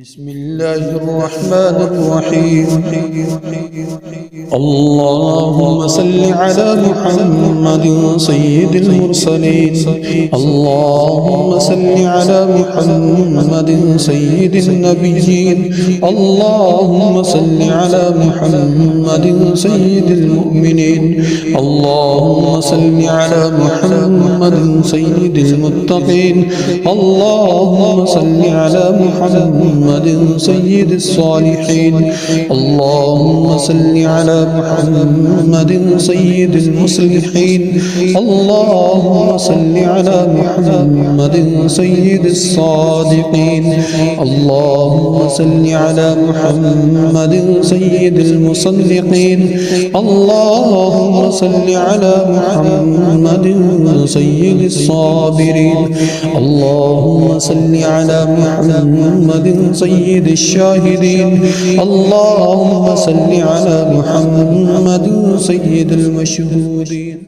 بسم الله الرحمن الرحيم. اللهم صل على محمد سيد المرسلين. اللهم صل على محمد سيد النبيين. اللهم صل على محمد سيد المؤمنين. اللهم صل على محمد سيد المتقين. اللهم صل على محمد سيد الصالحين. اللهم صل على محمد سيد المصلحين. اللهم صل على محمد سيد الصادقين. اللهم صل على محمد سيد المصدقين. اللهم صل على محمد سيد الصابرين. اللهم صل على محمد سيد الشاهدين. اللهم صل على محمد سيد المشهودين.